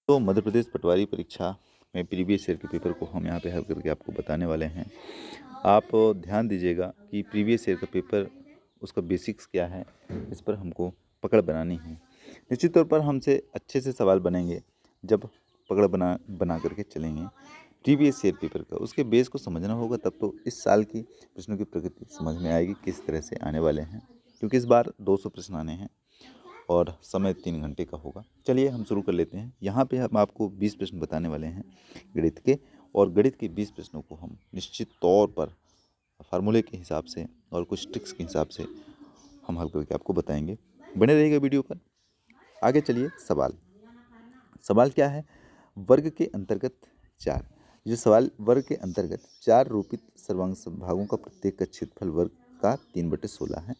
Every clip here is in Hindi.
तो मध्य प्रदेश पटवारी परीक्षा में प्रीवियस ईयर के पेपर को हम यहाँ पे हल करके आपको बताने वाले हैं। आप ध्यान दीजिएगा कि प्रीवियस ईयर का पेपर, उसका बेसिक्स क्या है, इस पर हमको पकड़ बनानी है। निश्चित तौर पर हमसे अच्छे से सवाल बनेंगे जब पकड़ बना करके चलेंगे प्रीवियस ईयर पेपर का। उसके बेस को समझना होगा, तब तो इस साल की प्रश्नों की प्रकृति समझ में आएगी, किस तरह से आने वाले हैं। क्योंकि इस बार 200 प्रश्न आने हैं और समय 3 घंटे का होगा। चलिए हम शुरू कर लेते हैं। यहाँ पे हम आपको 20 प्रश्न बताने वाले हैं गणित के, और गणित के 20 प्रश्नों को हम निश्चित तौर पर फार्मूले के हिसाब से और कुछ ट्रिक्स के हिसाब से हम हल करके आपको बताएंगे। बने रहिएगा वीडियो पर। आगे चलिए। सवाल क्या है? वर्ग के अंतर्गत 4। ये सवाल वर्ग के अंतर्गत 4 रूपित सर्वांग भागों का प्रत्येक का क्षेत्रफल वर्ग का 3/16 है।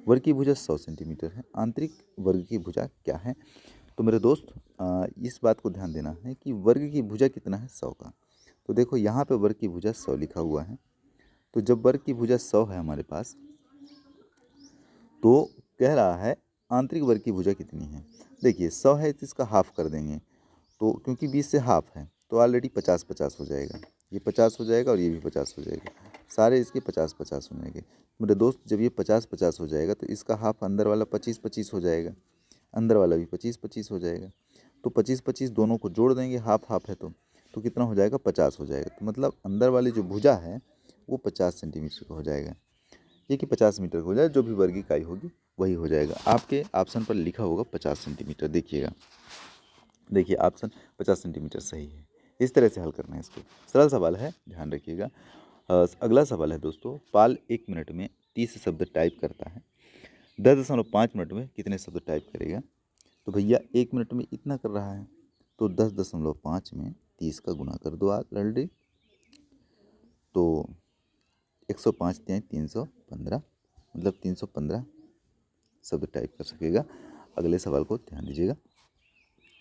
वर्ग की भुजा 100 सेंटीमीटर है। आंतरिक वर्ग की भुजा क्या है? तो मेरे दोस्त, इस बात को ध्यान देना है कि वर्ग की भुजा कितना है, 100 का। तो देखो यहाँ पे वर्ग की भुजा 100 लिखा हुआ है। तो जब वर्ग की भुजा 100 है हमारे पास, तो कह रहा है आंतरिक वर्ग की भुजा कितनी है। देखिए 100 है तो इसका हाफ कर देंगे, तो क्योंकि 20 से हाफ है तो ऑलरेडी 50-50 हो जाएगा। ये 50 हो जाएगा और ये भी 50 हो जाएगा। सारे इसके 50-50 हो जाएंगे। मेरे दोस्त, जब ये 50-50 हो जाएगा तो इसका हाफ अंदर वाला 25-25 हो जाएगा, अंदर वाला भी 25-25 हो जाएगा। तो 25-25 दोनों को जोड़ देंगे, हाफ हाफ है तो कितना हो जाएगा, 50 हो जाएगा। तो मतलब अंदर वाली जो भुजा है वो 50 सेंटीमीटर का हो जाएगा। ये कि 50 मीटर का हो जाए, जो भी वर्ग इकाई होगी वही हो जाएगा। आपके ऑप्शन पर लिखा होगा 50 सेंटीमीटर। देखिए ऑप्शन 50 सेंटीमीटर सही है। इस तरह से हल करना है इसको। सरल सवाल है, ध्यान रखिएगा। अगला सवाल है दोस्तों, पाल 1 मिनट में 30 शब्द टाइप करता है। 10.5 मिनट में कितने शब्द टाइप करेगा? तो भैया 1 मिनट में इतना कर रहा है, तो 10.5 में 30 का गुना कर दो आप ऑलरेडी। तो 105 × 315, मतलब 315 शब्द टाइप कर सकेगा। अगले सवाल को ध्यान दीजिएगा।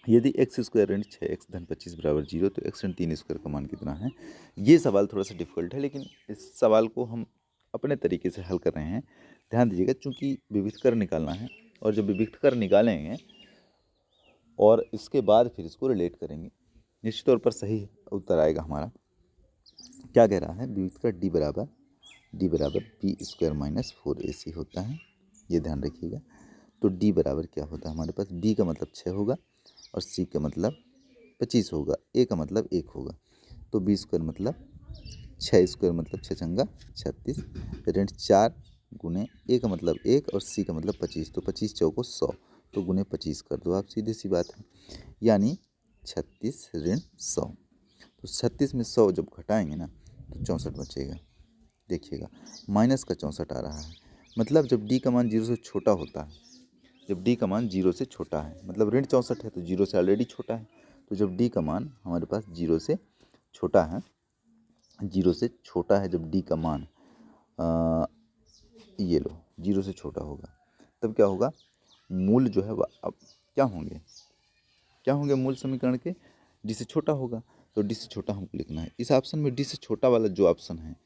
यदि x² ऋण 6x धन 25 बराबर 0, तो x ऋण 3² का मान कितना है? ये सवाल थोड़ा सा डिफिकल्ट है, लेकिन इस सवाल को हम अपने तरीके से हल कर रहे हैं। ध्यान दीजिएगा, चूँकि विविक्त कर निकालना है, और जब विविक्त कर निकालेंगे और इसके बाद फिर इसको रिलेट करेंगे, निश्चित तौर पर सही उत्तर आएगा हमारा। क्या कह रहा है? विविक्त का d बराबर b² माइनस 4ac होता है। ये ध्यान रखिएगा। तो d बराबर क्या होता है हमारे पास? d का मतलब 6 होगा और c का मतलब 25 होगा, a का मतलब 1 होगा। तो b² मतलब 6² मतलब 6 छंगा 36, ऋण 4 गुने a का मतलब 1 और c का मतलब 25, तो 25 चौको 100, तो गुने 25 कर दो आप, सीधी सी बात है। यानी 36 ऋण 100। तो 36 में 100 जब घटाएंगे ना तो 64 बचेगा। देखिएगा माइनस का 64 आ रहा है, मतलब जब d का मान 0 से छोटा होता है, जब d का मान 0 से छोटा है, मतलब ऋण 64 है तो 0 से ऑलरेडी छोटा है। तो जब d का मान हमारे पास 0 से छोटा है, 0 से छोटा है जब d का मान, ये लो 0 से छोटा होगा, तब क्या होगा? मूल जो है वह अब क्या होंगे मूल समीकरण के? d से छोटा होगा। तो d से छोटा हमको लिखना है। इस ऑप्शन में d से छोटा वाला जो ऑप्शन है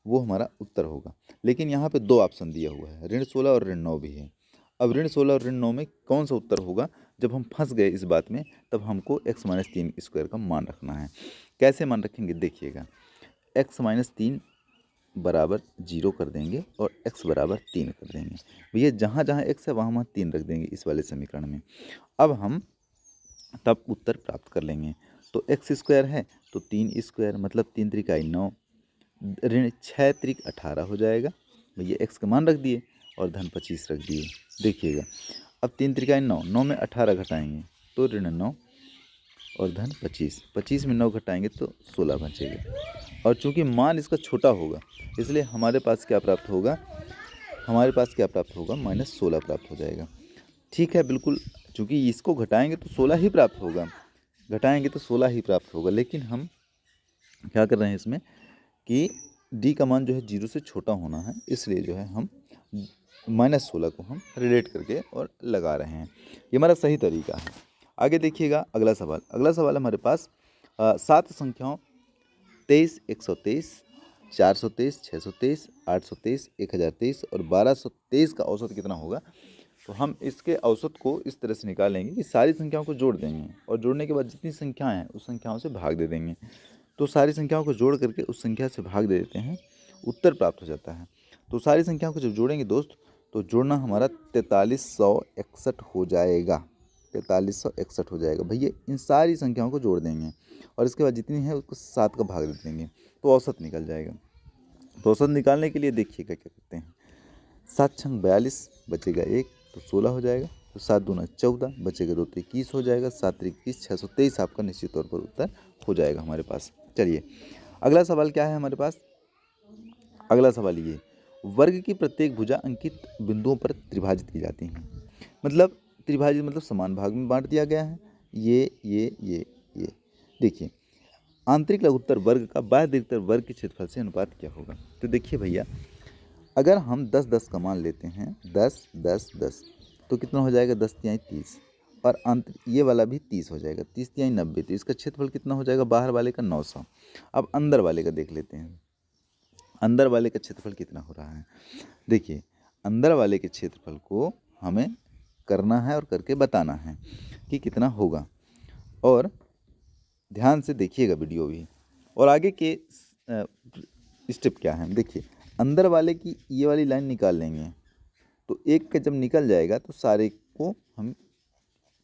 वो हमारा उत्तर होगा। लेकिन यहाँ पे 2 ऑप्शन दिया हुआ है, ऋण 16 और ऋण 9 भी है। अब ऋण 16 और ऋण 9 में कौन सा उत्तर होगा? जब हम फंस गए इस बात में, तब हमको x-3² का मान रखना है। कैसे मान रखेंगे? देखिएगा, x-3 बराबर 0 कर देंगे और x बराबर 3 कर देंगे। भैया जहाँ जहाँ x है वहाँ वहाँ 3 रख देंगे इस वाले समीकरण में। अब हम तब उत्तर प्राप्त कर लेंगे। तो x² है तो 3² मतलब 3 त्रिक 9, ऋण 6 त्रिक 18 हो जाएगा। भैया x का मान रख दिए और धन 25 रख दिए। देखिएगा अब 3 त्रिक 9, 9 में 18 घटाएंगे तो ऋण 9 और धन 25, 25 में 9 घटाएंगे तो 16 बचेगा। और चूंकि मान इसका छोटा होगा, इसलिए हमारे पास क्या प्राप्त होगा? -16 प्राप्त हो जाएगा। ठीक है, बिल्कुल, चूंकि इसको घटाएंगे तो 16 ही प्राप्त होगा, लेकिन हम क्या कर रहे हैं इसमें कि d का मान जो है 0 से छोटा होना है, इसलिए जो है हम -16 को हम रिलेट करके और लगा रहे हैं। ये हमारा सही तरीका है। आगे देखिएगा अगला सवाल हमारे पास 7 संख्याओं 23, 123, 423, 623, 823, 1023 और 1223 का औसत कितना होगा? तो हम इसके औसत को इस तरह से निकालेंगे कि सारी संख्याओं को जोड़ देंगे और जोड़ने के बाद जितनी संख्याएं हैं उस संख्याओं से भाग दे देंगे। तो सारी संख्याओं को जोड़ करके उस संख्या से भाग दे देते हैं, उत्तर प्राप्त हो जाता है। तो सारी संख्याओं को जब जोड़ेंगे दोस्त, तो जोड़ना हमारा 4361 हो जाएगा। 4361 हो जाएगा भैया। इन सारी संख्याओं को जोड़ देंगे और इसके बाद जितनी है उसको 7 का भाग दे देंगे तो औसत निकल जाएगा। तो औसत निकालने के लिए देखिएगा क्या करते हैं। 7 छंग 42 बचेगा 1 तो 16 हो जाएगा। तो 7 दूना 14 बचेगा 2 तो 21 हो जाएगा। 7 त्रिक 21 623 आपका निश्चित तौर पर उत्तर हो जाएगा हमारे पास। चलिए अगला सवाल क्या है हमारे पास। अगला सवाल ये, वर्ग की प्रत्येक भुजा अंकित बिंदुओं पर त्रिभाजित की जाती है। मतलब त्रिभाजित मतलब समान भाग में बांट दिया गया है। ये देखिए, आंतरिक लघुत्तर वर्ग का बाह्य दीर्घतर वर्ग के क्षेत्रफल से अनुपात क्या होगा। तो देखिए भैया, अगर हम 10-10 का मान लेते हैं, 10-10-10 तो कितना हो जाएगा, 10 तिहाई 30 और अंत ये वाला भी 30 हो जाएगा, 30 तिहाई 90। तो इसका क्षेत्रफल कितना हो जाएगा, बाहर वाले का 900। अब अंदर वाले का देख लेते हैं, अंदर वाले का क्षेत्रफल कितना हो रहा है। देखिए अंदर वाले के क्षेत्रफल को हमें करना है और करके बताना है कि कितना होगा, और ध्यान से देखिएगा वीडियो भी। और आगे के स्टेप क्या है, देखिए अंदर वाले की ये वाली लाइन निकाल लेंगे, तो एक का जब निकल जाएगा तो सारे को हम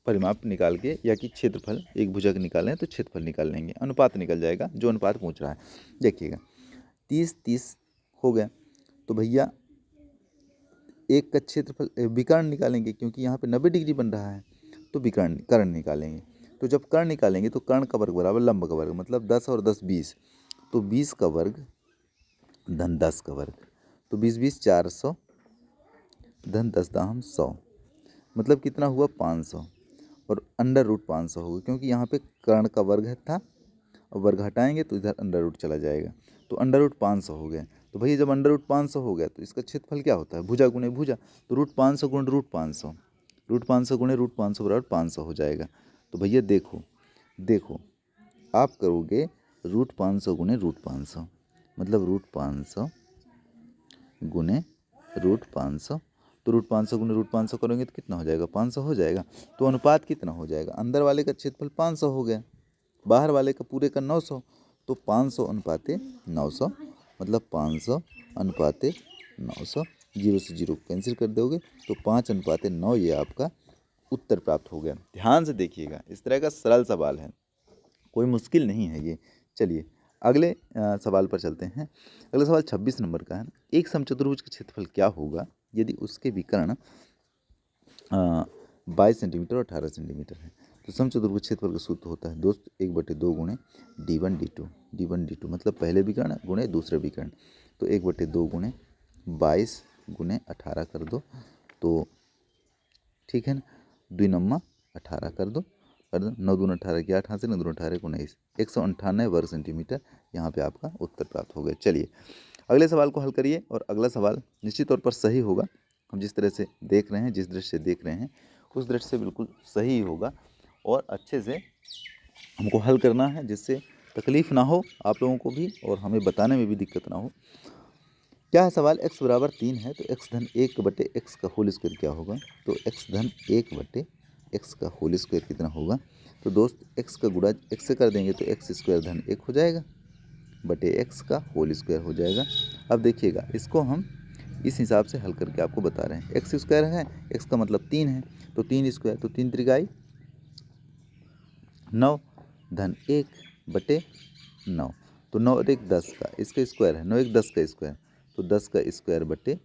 परिमाप निकाल के या कि क्षेत्रफल एक भुजा का निकालें तो क्षेत्रफल निकाल लेंगे, अनुपात निकल जाएगा जो अनुपात पूछ रहा है। देखिएगा 30-30 हो गया, तो भैया एक का क्षेत्रफल विकर्ण निकालेंगे क्योंकि यहाँ पे 90 डिग्री बन रहा है, तो विकर्ण कर्ण निकालेंगे। तो जब कर्ण निकालेंगे तो कर्ण का वर्ग बराबर लंब का वर्ग, मतलब 10 और 10 20, तो 20 का वर्ग धन 10 का वर्ग, तो 20-20 400 धन 10 दाम 100, मतलब कितना हुआ 500 और अंडर रूट 500 होगा क्योंकि यहाँ पे कर्ण का वर्ग था और वर्ग हटाएंगे तो इधर अंडर रूट चला जाएगा, तो अंडर रूट 500 हो गया। तो भैया जब अंडर रूट 500 हो गया तो इसका क्षेत्रफल क्या होता है, भुजा गुणे भुजा, तो रूट 500 गुण रूट 500, रूट 500 गुणे रूट 500 बराबर 500 हो जाएगा। तो भैया देखो आप करोगे रूट 500 गुणे रूट 500, मतलब रूट 500 गुणे रूट 500, तो रूट 500 गुणे रूट 500 करोगे तो कितना हो जाएगा, 500 हो जाएगा। तो अनुपात कितना हो जाएगा, अंदर वाले का क्षेत्रफल 500 हो गया, बाहर वाले का पूरे का 900, तो 500 अनुपाते 900, मतलब 500 अनुपाते 900, 0 से 0 कैंसिल कर दोगे तो 5 अनुपाते 9 ये आपका उत्तर प्राप्त हो गया। ध्यान से देखिएगा, इस तरह का सरल सवाल है, कोई मुश्किल नहीं है ये। चलिए अगले सवाल पर चलते हैं। अगला सवाल 26 नंबर का है। एक समचतुर्भुज का क्षेत्रफल क्या होगा यदि उसके विकर्ण 22 सेंटीमीटर और 18 सेंटीमीटर है। तो समचतुर्भुज क्षेत्रफल का सूत्र होता है दोस्त 1/2 गुणे d1 d2, d1 d2 मतलब पहले विकर्ण गुणे दूसरे विकर्ण, तो 1/2 गुणे 22 गुणे 18 कर दो, तो ठीक है ना, 2 नम्मा 18 कर दो, 9 दूना 18 किया 88, 9 दूना 18 19, 198 वर्ग सेंटीमीटर यहाँ पे आपका उत्तर प्राप्त हो गया। चलिए अगले सवाल को हल करिए, और अगला सवाल निश्चित तौर पर सही होगा। हम जिस तरह से देख रहे हैं, जिस दृश्य से देख रहे हैं उस दृश्य से बिल्कुल सही होगा, और अच्छे से हमको हल करना है जिससे तकलीफ़ ना हो आप लोगों को भी और हमें बताने में भी दिक्कत ना हो। क्या है सवाल, x बराबर 3 है तो x धन 1/x का होल स्क्वायर क्या होगा। तो x धन 1/x का होल स्क्वायर कितना होगा। तो दोस्त x का गुणा x से कर देंगे तो x स्क्वायर धन 1 हो जाएगा बटे x का होल स्क्वायर हो जाएगा। अब देखिएगा इसको हम इस हिसाब से हल करके आपको बता रहे हैं। x स्क्वायर है, x का मतलब 3 है, तो 3 स्क्वायर, तो 3 त्रिकाई 9 धन 1/9, तो 9 और 1 10 का इसका स्क्वायर है, 9 1 10 का स्क्वायर, तो 10 का स्क्वायर बटे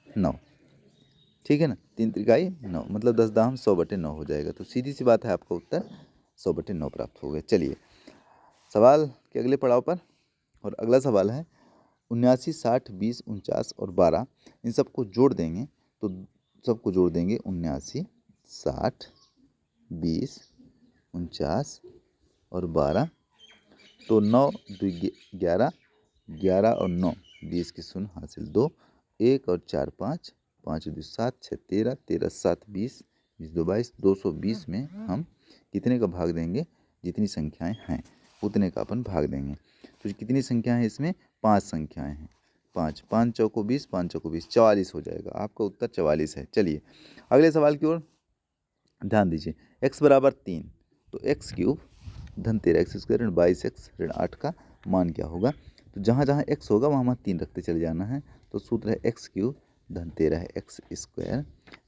9, ठीक है ना, 3 त्रिकाई 9 मतलब 10 दाम 100/9 हो जाएगा। तो सीधी सी बात है, आपका उत्तर 100/9 प्राप्त हो गया। चलिए सवाल के अगले पड़ाव पर, और अगला सवाल है 79 60 20 49 और 12, इन सबको जोड़ देंगे तो सबको जोड़ देंगे 79 60 20 49 और 12, तो 9 2 11, 11 और 9 20 की शून्य हासिल 2, 1 और 4 5, 5 2 7 6 13, 13 7 20, 20 2 22, 220 में हम कितने का भाग देंगे, जितनी संख्याएं हैं उतने का अपन भाग देंगे। तो कितनी संख्या है इसमें, 5 संख्याएं हैं, 5, 5 चौको 20, 5 चौको 20, 44 हो जाएगा। आपका उत्तर 44 है। चलिए अगले सवाल की ओर ध्यान दीजिए। x बराबर 3, तो एक्स क्यूब धन 13 एक्स स्क्वायर ऋण 22 एक्स ऋण 8 का मान क्या होगा। तो जहाँ जहाँ x होगा वहाँ वहाँ 3 रखते चले जाना है। तो सूत्र है एक्स क्यूब धन 13 है एक्स स्क्वायर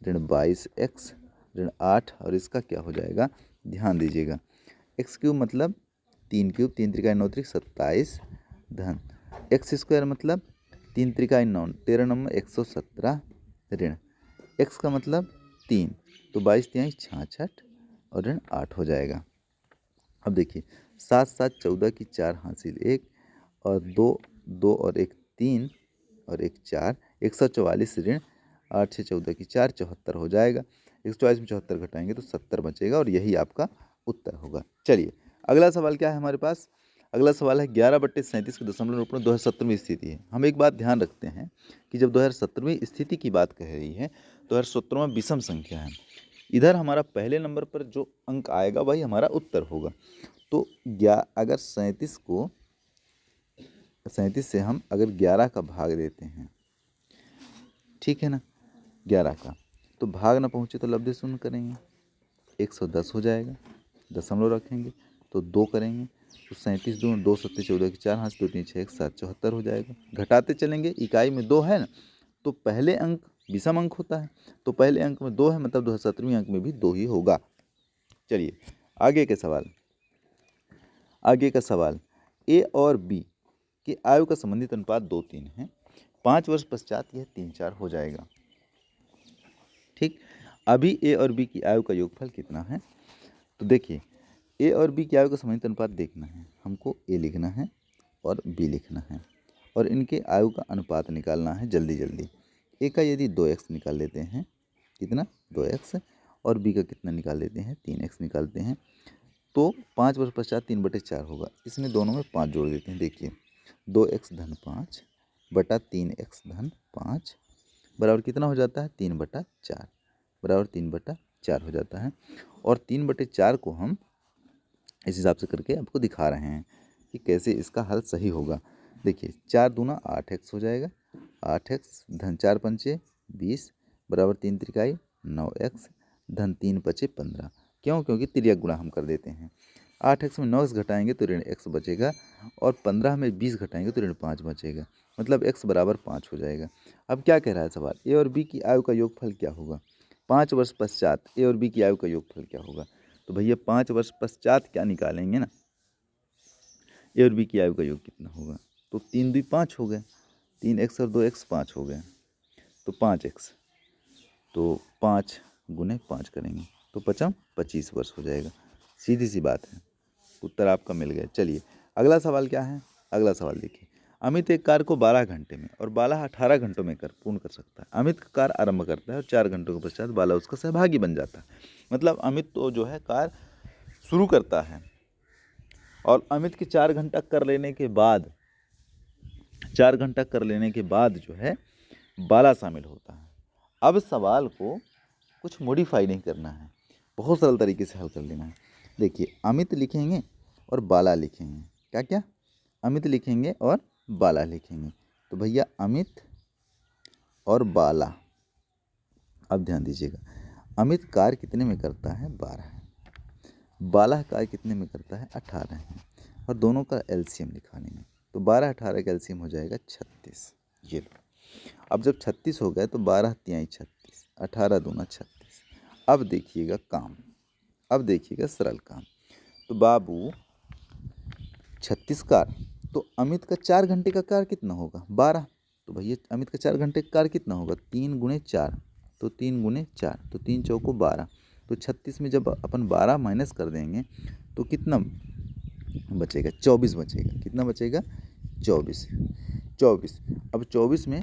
ऋण 22 एक्स ऋण 8, और इसका क्या हो जाएगा, ध्यान दीजिएगा। एक्स क्यूब मतलब 3 क्यूब, 3 त्रिकाई 9 त्रिक 27 धन एक्स स्क्वायर मतलब 3 त्रिकाई 9 13 नंबर 117 ऋण एक्स का मतलब 3, तो 22 तिहाई 66 और ऋण 8 हो जाएगा। अब देखिए 7 7 14 की 4 हासिल 1 और 2 2 और 1 3 और 1 4 144 ऋण 8 6 14 की 4 74 हो जाएगा। 144 में 74 घटाएंगे तो 70 बचेगा और यही आपका उत्तर होगा। चलिए अगला सवाल क्या है हमारे पास। अगला सवाल है 11/37 के दशमलव रूप में 2017वीं स्थिति है। हम एक बात ध्यान रखते हैं कि जब 2017वीं स्थिति की बात कह रही है तो 2017वां विषम संख्या है। इधर हमारा पहले नंबर पर जो अंक आएगा वही हमारा उत्तर होगा। तो अगर 37 से हम अगर 11 का भाग देते हैं, ठीक है ना, 11 का, तो भाग ना पहुँचे तो लब्धे शून्य करेंगे, 110 हो जाएगा। दशमलव रखेंगे तो 2 करेंगे तो 37 दूनी 2 सत्ते 14 की 4 हाथ 2 3 6 1 7 74 हो जाएगा। घटाते चलेंगे, इकाई में 2 है ना, तो पहले अंक विषम अंक होता है, तो पहले अंक में 2 है मतलब 2017वें अंक में भी 2 ही होगा। चलिए आगे का सवाल ए और बी के आयु का संबंधित अनुपात 2:3 है। 5 वर्ष पश्चात यह 3:4 हो जाएगा। ठीक, अभी ए और बी की आयु का योगफल कितना है। तो देखिए ए और बी की आयु का संबंधित अनुपात देखना है, हमको ए लिखना है और बी लिखना है और इनके आयु का अनुपात निकालना है जल्दी जल्दी। ए का यदि 2x निकाल लेते हैं, कितना 2x, और बी का कितना निकाल लेते हैं 3x निकालते हैं, तो 5 वर्ष पश्चात 3/4 होगा। इसमें दोनों में 5 जोड़ देते हैं। देखिए 2x धन 5 बटा 3x धन 5 बराबर कितना हो जाता है 3/4 बराबर 3/4 हो जाता है। और 3/4 को हम इस हिसाब से करके आपको दिखा रहे हैं कि कैसे इसका हल सही होगा। देखिए 4 दूना 8x हो जाएगा, 8x धन 4 पंचे 20 बराबर 3 त्रिकाई 9x धन 3 पचे 15। क्यों, क्योंकि तिर्यक गुणा हम कर देते हैं। 8x में 9x घटाएंगे तो ऋण x बचेगा और 15 में 20 घटाएंगे तो ऋण 5 बचेगा, मतलब x बराबर 5 हो जाएगा। अब क्या कह रहा है सवाल, ए और बी की आयु का योगफल क्या होगा। 5 वर्ष पश्चात ए और बी की आयु का योगफल क्या होगा। तो भैया 5 वर्ष पश्चात क्या निकालेंगे ना, ए और बी की आयु का योग कितना होगा। तो 3 2 5 हो गए, 3x और 2x 5 हो गए, तो 5x, तो 5 गुने 5 करेंगे तो 25 वर्ष हो जाएगा। सीधी सी बात है, उत्तर आपका मिल गया। चलिए अगला सवाल क्या है। अगला सवाल देखिए, अमित एक कार्य को 12 घंटे में और बाला 18 घंटों में पूर्ण कर सकता है। अमित का कार्य आरंभ करता है और 4 घंटों के पश्चात बाला उसका सहभागी बन जाता है। मतलब अमित तो जो है कार्य शुरू करता है और अमित के 4 घंटा कर लेने के बाद 4 घंटा कर लेने के बाद जो है बाला शामिल होता है। अब सवाल को कुछ मॉडिफाई नहीं करना है, बहुत सरल तरीके से हल कर लेना है। देखिए अमित लिखेंगे और बाला लिखेंगे, क्या क्या, अमित लिखेंगे और बाला लिखेंगे। तो भैया अमित और बाला, अब ध्यान दीजिएगा, अमित कार्य कितने में करता है 12 है, बाला कार्य कितने में करता है 18 है, और दोनों का एलसीएम निकालेंगे लेंगे। तो 12 18 का एलसीएम हो जाएगा 36। ये लो, अब जब 36 हो गए तो 12 तिहाई 36, 18 दूना 36। अब देखिएगा काम, अब देखिएगा सरल काम। तो बाबू 36 कार्य, तो अमित का 4 घंटे का कार्य कितना होगा 12, तो भैया अमित का 4 घंटे का कार्य कितना होगा 3 गुणे 4, तो 3 गुणे 4, तो 3 चौको 12, तो 36 में जब अपन 12 माइनस कर देंगे तो कितना बचेगा 24 बचेगा। कितना बचेगा 24। अब 24 में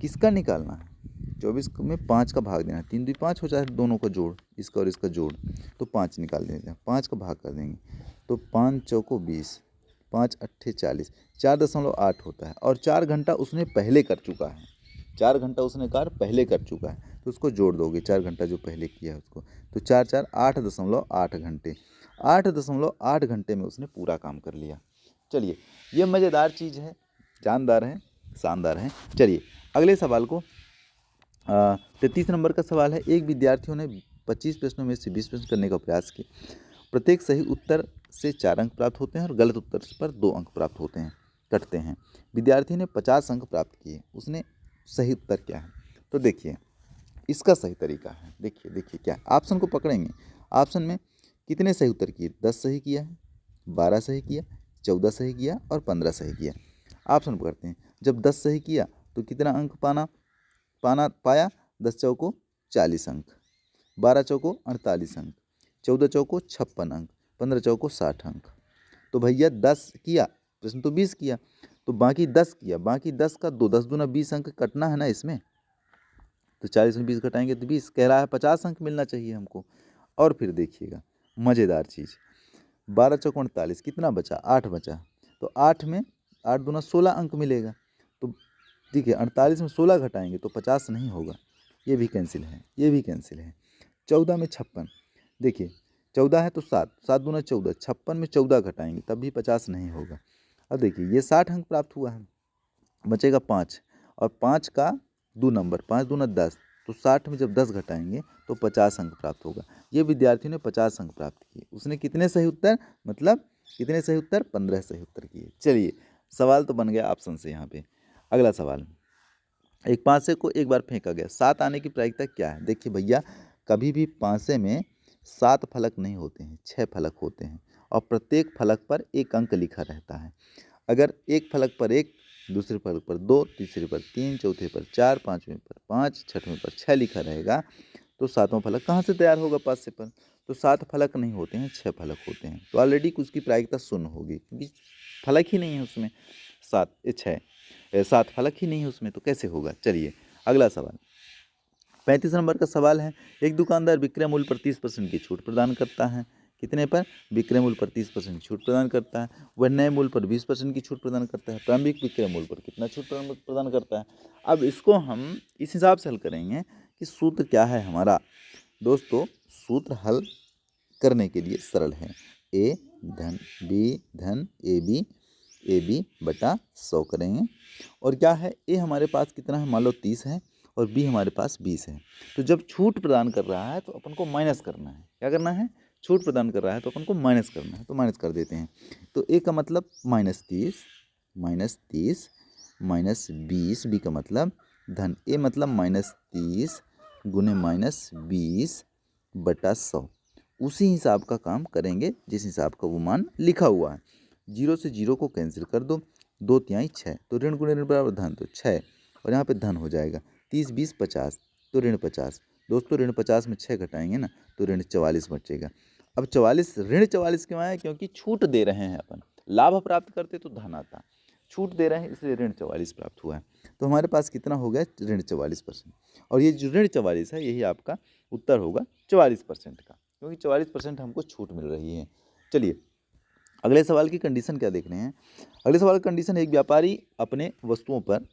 किसका निकालना है, 24 में 5 का भाग देना है, 3 2 5 हो जाए दोनों का जोड़, इसका और इसका जोड़, तो 5 निकाल देते हैं, 5 का भाग कर देंगे तो 5 चौको 20, 5 अट्ठे 40, 4.8 होता है। और 4 घंटा उसने पहले कर चुका है, 4 घंटा उसने कार्य पहले कर चुका है, तो उसको जोड़ दोगे 4 घंटा जो पहले किया है उसको, तो 4 4 8.8 घंटे, 8.8 घंटे में उसने पूरा काम कर लिया। चलिए ये मज़ेदार चीज़ है, जानदार है, शानदार है। चलिए अगले सवाल को 33 नंबर का सवाल है। एक विद्यार्थियों ने 25 प्रश्नों में से 20 प्रश्न करने का प्रयास किया। प्रत्येक सही उत्तर से 4 अंक प्राप्त होते हैं और गलत उत्तर पर 2 अंक प्राप्त होते हैं, कटते हैं। विद्यार्थी ने 50 अंक प्राप्त किए, उसने सही उत्तर क्या है? तो देखिए इसका सही तरीका है, देखिए क्या है? ऑप्शन को पकड़ेंगे। ऑप्शन में कितने सही उत्तर किए? 10 सही किया है, 12 सही किया, 14 सही किया और 15 सही किया। ऑप्शन पकड़ते हैं। जब 10 सही किया तो कितना अंक पाया? 10 चौको 40 अंक, 12 चौको 48 अंक, 14 चौको 56 अंक, 15 चौको 60 अंक। तो भैया 10 किया, प्रश्न तो 20 किया, तो बाकी 10 किया, बाकी 10 का 2, 10 दूना 20 अंक कटना है ना इसमें। तो 40 में 20 घटाएंगे तो 20, कह रहा है 50 अंक मिलना चाहिए हमको। और फिर देखिएगा मज़ेदार चीज़, 12 चौको 48, कितना बचा? 8 बचा। तो 8 में 8 दूना 16 अंक मिलेगा। तो ठीक है, 48 में 16 घटाएंगे तो 50 नहीं होगा, ये भी कैंसिल है, ये भी कैंसिल है। 14 में 56, देखिए 14 है तो 7, 7 दूना 14, 56 में 14 घटाएंगे तब भी 50 नहीं होगा। अब देखिए ये 60 अंक प्राप्त हुआ है, बचेगा 5, और 5 का 2 नंबर, 5 दूना 10, तो 60 में जब 10 घटाएंगे तो 50 अंक प्राप्त होगा। ये विद्यार्थी ने 50 अंक प्राप्त किए। उसने कितने सही उत्तर, मतलब कितने सही उत्तर? 15 सही उत्तर किए। चलिए सवाल तो बन गया ऑप्शन से यहाँ पे। अगला सवाल, एक पासे को एक बार फेंका गया, 7 आने की प्रायिकता क्या है? देखिए भैया कभी भी पासे में 7 फलक नहीं होते हैं, 6 फलक होते हैं और प्रत्येक फलक पर 1 अंक लिखा रहता है। अगर एक फलक पर 1, दूसरे फलक पर 2, तीसरे पर 3, चौथे पर 4, पाँचवें पर 5, छठवें पर 6 लिखा रहेगा, तो सातवां फलक कहाँ से तैयार होगा पासे पर? तो 7 फलक नहीं होते हैं, 6 फलक होते हैं। तो ऑलरेडी उसकी प्रायिकता शून्य होगी, क्योंकि फलक ही नहीं है उसमें, 7 फलक ही नहीं है उसमें, तो कैसे होगा? चलिए अगला सवाल, 35 नंबर का सवाल है। एक दुकानदार विक्रय मूल्य पर 30% की छूट प्रदान करता है। कितने पर? विक्रय मूल्य पर 30% छूट प्रदान करता है। वह नए मूल्य पर 20% की छूट प्रदान करता है। प्रारंभिक विक्रय मूल्य पर कितना छूट प्रदान करता है? अब इसको हम इस हिसाब से हल करेंगे कि सूत्र क्या है हमारा। दोस्तों सूत्र हल करने के लिए सरल है, ए धन बी धन ए बी बटा 100 करेंगे। और क्या है, ए हमारे पास कितना है? मान लो 30 है और बी हमारे पास 20 है। तो जब छूट प्रदान कर रहा है तो अपन को माइनस करना है। क्या करना है? छूट प्रदान कर रहा है तो अपन को माइनस करना है, तो माइनस कर देते हैं। तो ए का मतलब -30 -20, बी का मतलब धन, ए मतलब -30 गुने -20 बटा 100। उसी हिसाब का काम करेंगे जिस हिसाब का वो मान लिखा हुआ है। 0 से 0 को कैंसिल कर दो, 2 तिहाई 6, तो ऋण गुणे ऋण बराबर धन, तो 6 और यहाँ पे धन हो जाएगा। 30 20 50, तो ऋण 50। दोस्तों ऋण 50 में 6 घटाएंगे ना तो ऋण 44 बचेगा। अब 44 ऋण 44 क्यों आया? क्योंकि छूट दे रहे हैं अपन, लाभ प्राप्त करते तो धन आता, छूट दे रहे हैं इसलिए ऋण 44 प्राप्त हुआ है। तो हमारे पास कितना हो गया? ऋण 44%। और ये जो ऋण 44 है यही आपका उत्तर होगा 44% का, क्योंकि 44% हमको छूट मिल रही है। चलिए अगले सवाल की कंडीशन क्या देख रहे हैं। अगले सवाल की कंडीशन, एक व्यापारी अपने वस्तुओं पर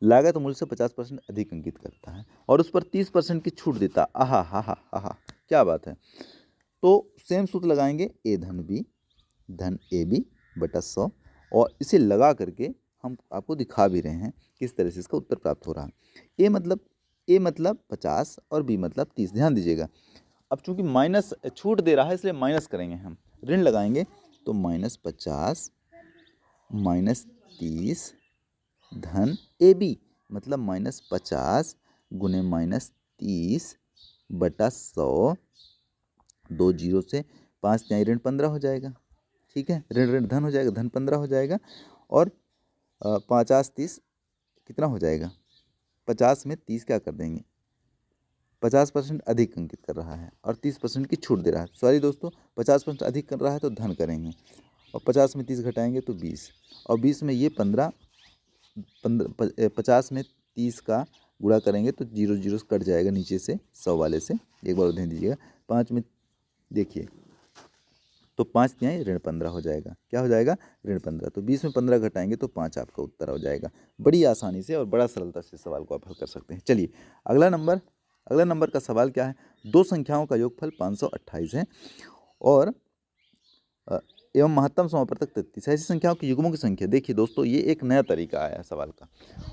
लागत मूल्य से 50% अधिक अंकित करता है और उस पर 30% की छूट देता। आहा हा हा हा, क्या बात है। तो सेम सूत्र लगाएंगे, ए धन ए बी बटा 100, और इसे लगा करके हम आपको दिखा भी रहे हैं किस तरह से इसका उत्तर प्राप्त हो रहा है। ए मतलब 50 और बी मतलब 30, ध्यान दीजिएगा। अब चूंकि माइनस छूट दे रहा है इसलिए माइनस करेंगे, हम ऋण लगाएंगे तो -50 -30 धन ए बी मतलब -50 गुने -30 बटा 100, 2 जीरो से 5 तिहाई ऋण 15 हो जाएगा। ठीक है, ऋण ऋण धन हो जाएगा, धन 15 हो जाएगा। और 50 30 कितना हो जाएगा? 50 में 30 क्या कर देंगे? 50% अधिक अंकित कर रहा है और 30% की छूट दे रहा है। सॉरी दोस्तों, 50% अधिक कर रहा है तो धन करेंगे, और 50 में 30 घटाएंगे तो 20, और 20 में ये 15 50 में 30 का गुणा करेंगे तो 0 0 कट जाएगा नीचे से 100 वाले से, एक बार ध्यान दीजिएगा। 5 में देखिए तो 5 तिहाई ऋण 15 हो जाएगा। क्या हो जाएगा? ऋण 15। तो 20 में 15 घटाएंगे तो 5 आपका उत्तर हो जाएगा। बड़ी आसानी से और बड़ा सरलता से सवाल को आप हल कर सकते हैं। चलिए अगला नंबर का सवाल क्या है। दो संख्याओं का योगफल 528 है और एवं महत्तम समापवर्तक 33। ऐसी संख्याओं के युग्मों की संख्या। देखिए दोस्तों, ये एक नया तरीका आया है सवाल का,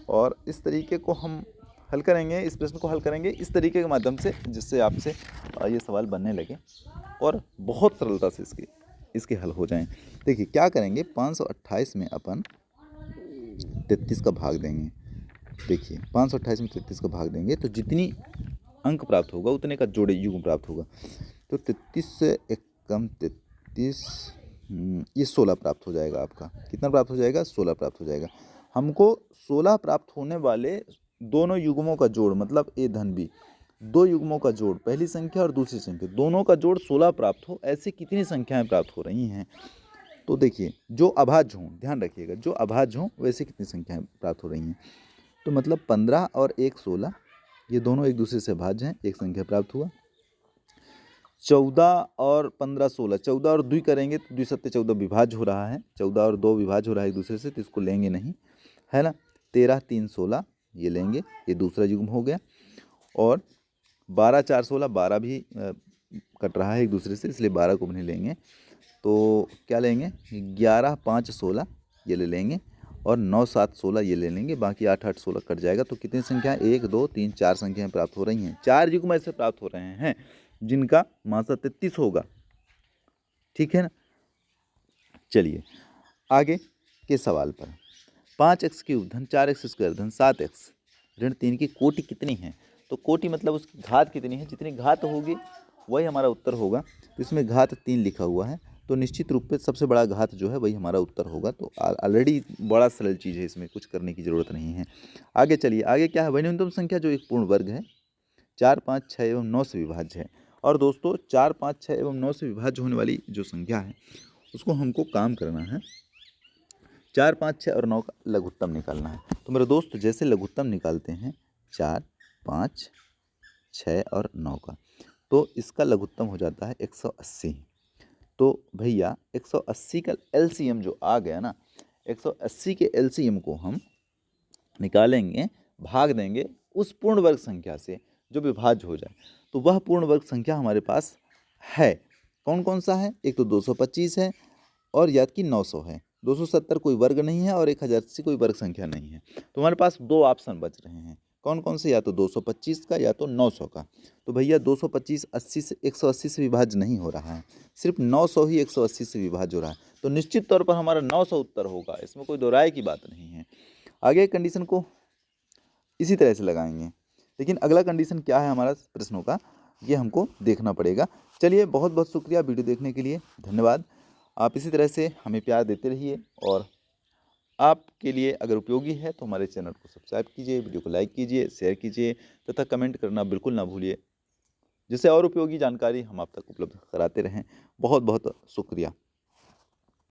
और इस तरीके को हम हल करेंगे, इस प्रश्न को हल करेंगे इस तरीके के माध्यम से, जिससे आपसे ये सवाल बनने लगे और बहुत सरलता से इसके हल हो जाएं। देखिए क्या करेंगे, 528 में अपन 33 का भाग देंगे। देखिए 528 में 33 का भाग देंगे तो जितनी अंक प्राप्त होगा उतने का जोड़े युग्म प्राप्त होगा। तो 33 से एक कम 33, ये 16 प्राप्त हो जाएगा आपका। कितना प्राप्त हो जाएगा? 16 प्राप्त हो जाएगा। हमको 16 प्राप्त होने वाले दोनों युग्मों का जोड़, मतलब ए धन बी, दो युग्मों का जोड़, पहली संख्या और दूसरी संख्या, दोनों का जोड़ 16 प्राप्त हो, ऐसे कितनी संख्याएं प्राप्त हो रही हैं? तो देखिए जो अभाज्य हों, ध्यान रखिएगा, जो अभाज्य हों वैसे कितनी संख्याएं प्राप्त हो रही हैं। तो मतलब 15 और 1 16, ये दोनों एक दूसरे से भाज्य हैं, एक संख्या प्राप्त हुआ। 14 और 15 16, 14 और 2 करेंगे तो 2 सत्ते 14 विभाज्य हो रहा है, 14 और 2 विभाज्य हो रहा है एक दूसरे से, तो इसको लेंगे नहीं, है ना। 13 3 16, ये लेंगे, ये दूसरा युग्म हो गया। और 12 4 16, 12 भी कट रहा है एक दूसरे से, इसलिए 12 को भी नहीं लेंगे। तो क्या लेंगे? 11 5 16, ये ले लेंगे, और 9 7 16 ये ले लेंगे, बाकी 8 8 16 कट जाएगा। तो कितनी संख्या? 1 2 3 4 संख्याएं प्राप्त हो रही हैं। 4 युग्म ऐसे प्राप्त हो रहे हैं जिनका मासा 33 होगा, ठीक है ना। चलिए आगे के सवाल पर। 5x की उपधन 4x स्क्वायर धन 7x ऋण 3 की कोटि कितनी है? तो कोटि मतलब उसकी घात कितनी है, जितनी घात होगी वही हमारा उत्तर होगा। तो इसमें घात 3 लिखा हुआ है, तो निश्चित रूप से सबसे बड़ा घात जो है वही हमारा उत्तर होगा। तो ऑलरेडी बड़ा सरल चीज़ है, इसमें कुछ करने की ज़रूरत नहीं है। आगे चलिए, आगे क्या है? वही न्यूनतम संख्या जो एक पूर्ण वर्ग है, 4 5 6 एवं 9 से विभाज्य है। और दोस्तों 4 5 6 एवं 9 से विभाज्य होने वाली जो संख्या है उसको हमको काम करना है, 4 5 6 और 9 का लघुत्तम निकालना है। तो मेरे दोस्त जैसे लघुत्तम निकालते हैं 4 5 6 और 9 का, तो इसका लघुत्तम हो जाता है 180। तो भैया 180 का एलसीएम जो आ गया ना, 180 के एलसीएम को हम निकालेंगे, भाग देंगे उस पूर्ण वर्ग संख्या से जो विभाज्य हो जाए। तो वह पूर्ण वर्ग संख्या हमारे पास है, कौन कौन सा है? एक तो 225 है, और याद कि 900 है। 270 कोई वर्ग नहीं है, और 1080 कोई वर्ग संख्या नहीं है। तो हमारे पास दो ऑप्शन बच रहे हैं, कौन कौन से? या तो 225 का या तो 900 का। तो भैया 225 80 से 180 से विभाज्य नहीं हो रहा है, सिर्फ 900 ही 180 से विभाज्य हो रहा है। तो निश्चित तौर पर हमारा 900 उत्तर होगा, इसमें कोई दो राय की बात नहीं है। आगे कंडीशन को इसी तरह से लगाएंगे, लेकिन अगला कंडीशन क्या है हमारा प्रश्नों का, ये हमको देखना पड़ेगा। चलिए बहुत बहुत शुक्रिया वीडियो देखने के लिए, धन्यवाद। आप इसी तरह से हमें प्यार देते रहिए, और आपके लिए अगर उपयोगी है तो हमारे चैनल को सब्सक्राइब कीजिए, वीडियो को लाइक कीजिए, शेयर कीजिए तथा कमेंट करना बिल्कुल ना भूलिए, जिससे और उपयोगी जानकारी हम आप तक उपलब्ध कराते रहें। बहुत बहुत शुक्रिया।